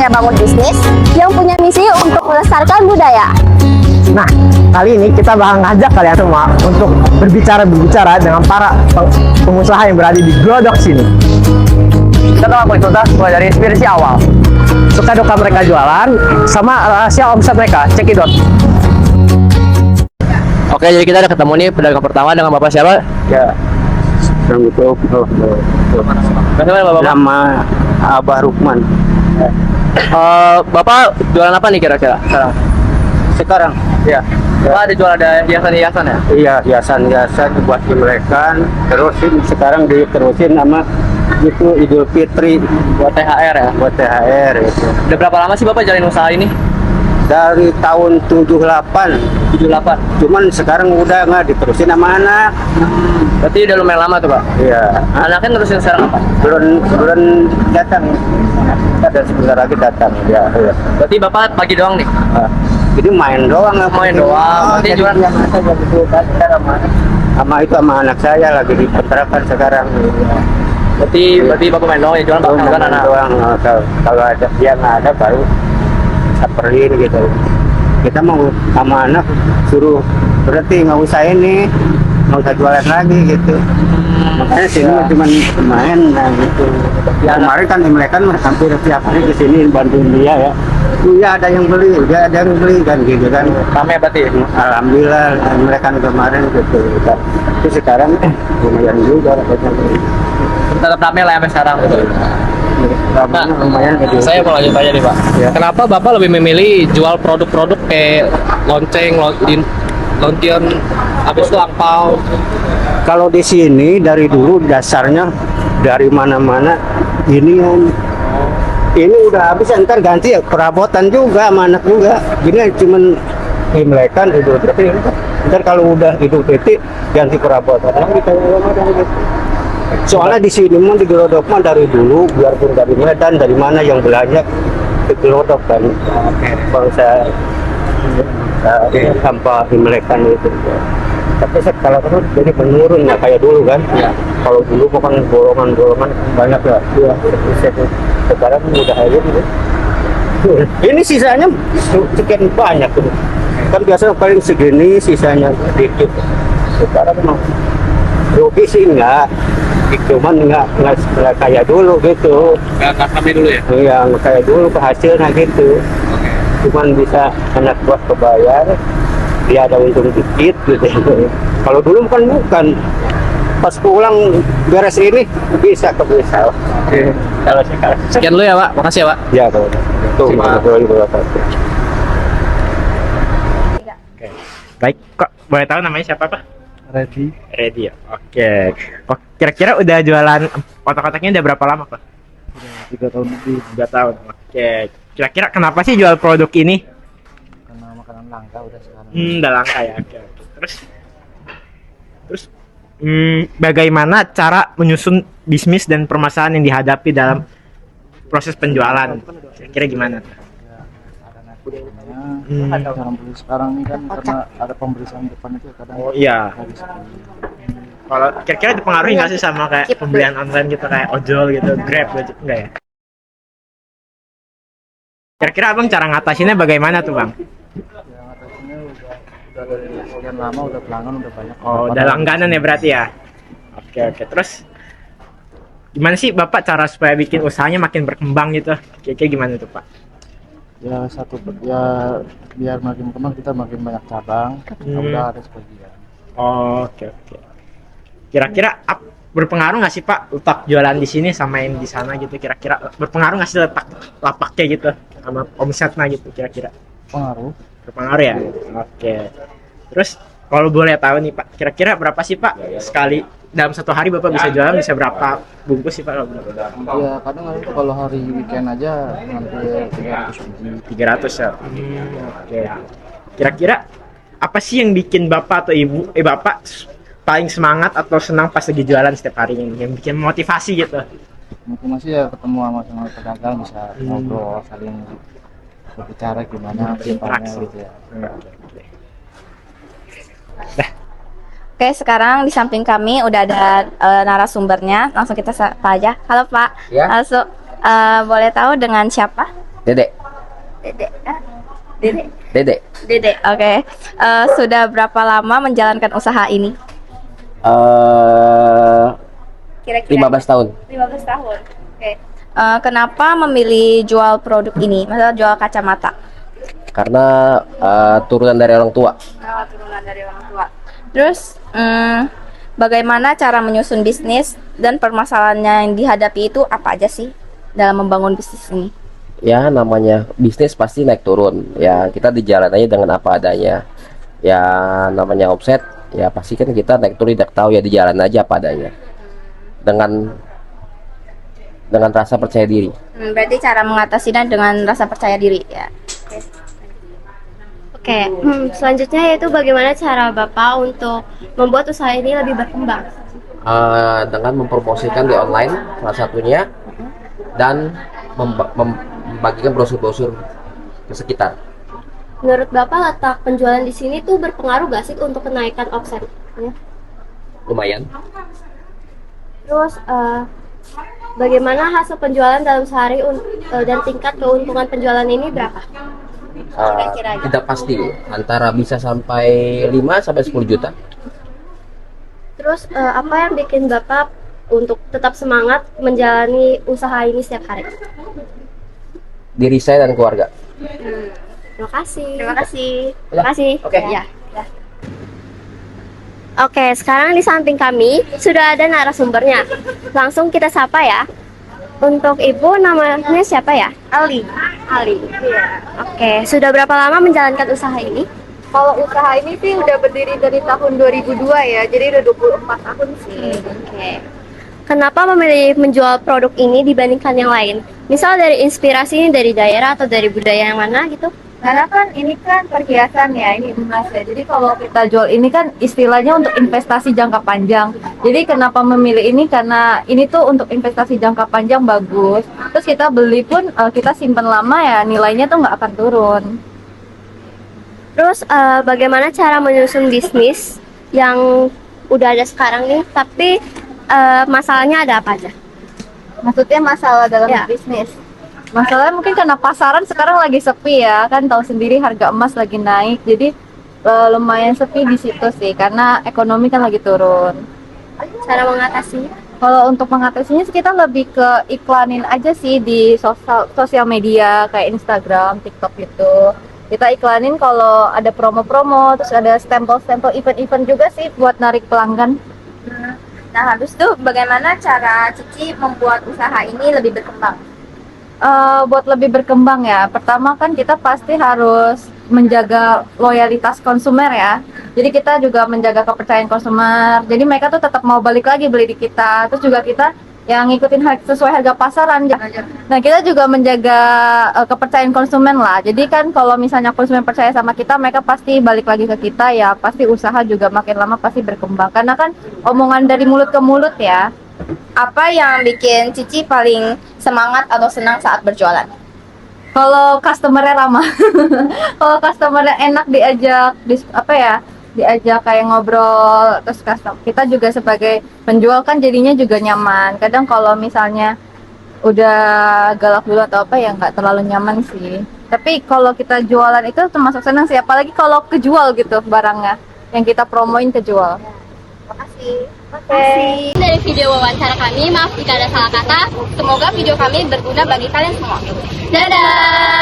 Karya Bangun Bisnis yang punya misi untuk melestarikan budaya. Nah, kali ini kita bakal ngajak kalian semua untuk berbicara dengan para pengusaha yang berada di Glodok sini. Kita bakal konsultas mulai dari inspirasi awal, suka duka mereka jualan, sama rahasia omset mereka. Cekidot. Oke, jadi kita udah ketemu nih pedagang pertama dengan Bapak siapa? Ya, nama Abah Rukman. Bapak jualan apa nih kira-kira sekarang? Ya, Bapak ada jual ada hiasan-hiasan ya? iya, hiasan-hiasan buat imlekan. Terusin sekarang diterusin sama itu Idul Fitri Buat THR ya? buat THR itu. Udah berapa lama sih Bapak jalanin usaha ini? Dari tahun 78. 78. Cuman sekarang udah nggak diterusin sama anak. Berarti udah lumayan lama tuh Pak? Iya, Anaknya terusin sekarang apa? bulan datang. Ada sebentar lagi datang. Ya, iya. Berarti Bapak pagi doang nih? Ah, jadi main doang. Main doang. Berarti Jadi jualan yang ada yang itu kan sama itu sama anak saya lagi di kontrakan sekarang. berarti Bapak main doang ya jualan Pak? Kan anak. Doang. Kalau ada dia nggak ada baru saperin gitu. Kita mau sama anak suruh berarti nggak usah ini, nggak usah jualan lagi gitu. Makanya sini cuma main nah gitu. Ya, kemarin kan Imlek kan hampir tiap hari ke sini bantuin dia ya. Iya ada yang beli, dia ada yang beli kan gitu kan. Rame berarti? Alhamdulillah Imlek kan kemarin gitu. Tapi sekarang lumayan juga. Tetap rame lah sampai sekarang. Nah, Lumayan gitu. saya mau lanjut aja nih Pak. Ya. Kenapa Bapak lebih memilih jual produk-produk kayak lonceng, lontian, habis itu angpau? Kalau di sini dari dulu dasarnya dari mana-mana ini udah habis ntar ganti ya perabotan juga sama anak juga. Gini cuman Imlekan Idul Fitri. Ntar kalau udah Idul Fitri ganti perabotan. Soalnya di sini mah di Glodok mah dari dulu biarpun dari Medan dari mana yang belanja ke Glodok kan. Bangsa tanpa Imlekan itu. Tapi sekarang kan jadi menurun ya kayak dulu kan. Ya. Kalau dulu bukan golongan banyak ya. Iya. Sekarang udah aja gitu. Ini sisanya sekian banyak tuh. Kan biasanya paling segini sisanya sedikit. Sekarang mah rugi sih enggak. Cuman nggak kayak dulu gitu. Nggak sampai dulu ya? Iya, nggak kayak dulu kehasilnya gitu. Cuman bisa anak buat kebayar, dia ada untung dikit gitu. Kalau dulu bukan pas pulang beres ini bisa bisa. Kalau sekarang. Sekian dulu ya Pak, makasih ya Pak. Ya kalau tuh Baik, kok boleh tahu namanya siapa Pak? Ready ya. Oke. Kok kira-kira udah jualan kotak-kotaknya udah berapa lama Pak? 3 tahun lebih. 3 tahun. Oke. Kira-kira kenapa sih jual produk ini? Karena makanan langka udah sekarang. Udah langka ya. Oke. Terus bagaimana cara menyusun bisnis dan permasalahan yang dihadapi dalam proses penjualan? Kira-kira gimana? Ya, ada naiknya. Dalam beli sekarang ini kan karena ada pemberian depan itu kadang. Oh iya. habis. Kalau kira-kira dipengaruhi nggak sih sama kayak pembelian online gitu kayak ojol gitu, Grab gitu, enggak ya? Kira-kira abang cara ngatasinnya bagaimana tuh bang? Ya ngatasinnya udah dari sekian lama udah pelanggan udah banyak. Oh, udah langganan ya berarti ya? Oke. Terus gimana sih bapak cara supaya bikin usahanya makin berkembang gitu? Kira-kira gimana tuh pak? Ya ya biar makin berkembang kita makin banyak cabang. Udah ada sebagian. Oke. Kira-kira berpengaruh nggak sih Pak letak jualan di sini sama yang di sana gitu? Kira-kira berpengaruh nggak sih letak lapaknya gitu sama omsetnya gitu kira-kira? Pengaruh. Berpengaruh ya? Oke. Terus kalau boleh tahu nih Pak, kira-kira berapa sih Pak sekali dalam satu hari Bapak bisa jualan bisa berapa bungkus sih Pak? Ya kadang kalau hari weekend aja hampir 300 biji. 300 ya? Oke. Kira-kira apa sih yang bikin Bapak atau Bapak paling semangat atau senang pas lagi jualan setiap hari ini yang bikin motivasi gitu? Motivasi ya ketemu sama pedagang bisa ngobrol saling berbicara gimana Berinteraksi gitu ya. Oke, sekarang di samping kami udah ada narasumbernya. Langsung kita sapa aja. Halo Pak. Ya. Langsung boleh tahu dengan siapa? Dedek. Dede. Dede. Dedek. Dede. Oke. Sudah berapa lama menjalankan usaha ini? Kira-kira 15 tahun. 15 tahun. Oke. Kenapa memilih jual produk ini? Masalah jual kacamata. Karena turunan dari orang tua. Turunan dari orang tua. Terus, bagaimana cara menyusun bisnis dan permasalahan yang dihadapi itu apa aja sih dalam membangun bisnis ini? Ya namanya bisnis pasti naik turun. Ya kita di jalan aja dengan apa adanya. Ya namanya omset. Ya pasti kan kita naik turun tidak tahu ya di jalan aja apa adanya. Dengan rasa percaya diri. Berarti cara mengatasinya dengan rasa percaya diri ya. Oke, selanjutnya yaitu bagaimana cara Bapak untuk membuat usaha ini lebih berkembang? Dengan mempromosikan di online salah satunya dan membagikan brosur-brosur ke sekitar. Menurut Bapak letak penjualan di sini tuh berpengaruh gak sih untuk kenaikan omset? Lumayan. Terus bagaimana hasil penjualan dalam sehari dan tingkat keuntungan penjualan ini berapa? Tidak pasti, antara bisa sampai 5 sampai 10 juta. Terus apa yang bikin Bapak untuk tetap semangat menjalani usaha ini setiap hari? Diri saya dan keluarga. Terima kasih. Terima kasih. Terima kasih. Oke. Ya. Oke, sekarang di samping kami sudah ada narasumbernya. Langsung kita sapa ya. Untuk Ibu namanya siapa ya? Ali. Ali. Oke, sudah berapa lama menjalankan usaha ini? Kalau usaha ini sih udah berdiri dari tahun 2002 ya, jadi udah 24 tahun sih. Oke. Kenapa memilih menjual produk ini dibandingkan yang lain? Misal dari inspirasi ini dari daerah atau dari budaya yang mana gitu? Karena kan ini kan perhiasan ya, ini emas ya. Jadi kalau kita jual ini kan istilahnya untuk investasi jangka panjang. Jadi kenapa memilih ini? Karena ini tuh untuk investasi jangka panjang bagus. Terus kita beli pun kita simpan lama ya, nilainya tuh nggak akan turun. Terus bagaimana cara menyusun bisnis yang udah ada sekarang nih, tapi masalahnya ada apa aja? Maksudnya masalah dalam Ya. bisnis. Masalahnya mungkin karena pasaran sekarang lagi sepi ya, kan tahu sendiri harga emas lagi naik. Jadi lumayan sepi di situ sih, karena ekonomi kan lagi turun. Cara mengatasinya? Kalau untuk mengatasinya sih kita lebih ke iklanin aja sih di sosial media kayak Instagram, TikTok gitu. Kita iklanin kalau ada promo-promo, terus ada stempel-stempel event-event juga sih buat narik pelanggan. Nah, habis itu bagaimana cara Cici membuat usaha ini lebih berkembang? Buat lebih berkembang ya, pertama kan kita pasti harus menjaga loyalitas konsumer ya. Jadi kita juga menjaga kepercayaan konsumer. Jadi mereka tuh tetap mau balik lagi beli di kita. Terus juga kita yang ngikutin sesuai harga pasaran. Nah kita juga menjaga kepercayaan konsumen lah. Jadi kan kalau misalnya konsumen percaya sama kita, mereka pasti balik lagi ke kita ya. Pasti usaha juga makin lama pasti berkembang. Karena kan omongan dari mulut ke mulut ya. Apa yang bikin Cici paling semangat atau senang saat berjualan? Kalau customernya ramah, kalau customernya enak diajak, diajak kayak ngobrol, terus kita juga sebagai penjual kan jadinya juga nyaman. Kadang kalau misalnya udah galak dulu atau apa ya nggak terlalu nyaman sih. Tapi kalau kita jualan itu termasuk senang sih, apalagi kalau kejual gitu barangnya, yang kita promoin kejual. Terima kasih. Dari video wawancara kami, maaf jika ada salah kata. Semoga video kami berguna bagi kalian semua. Dadah!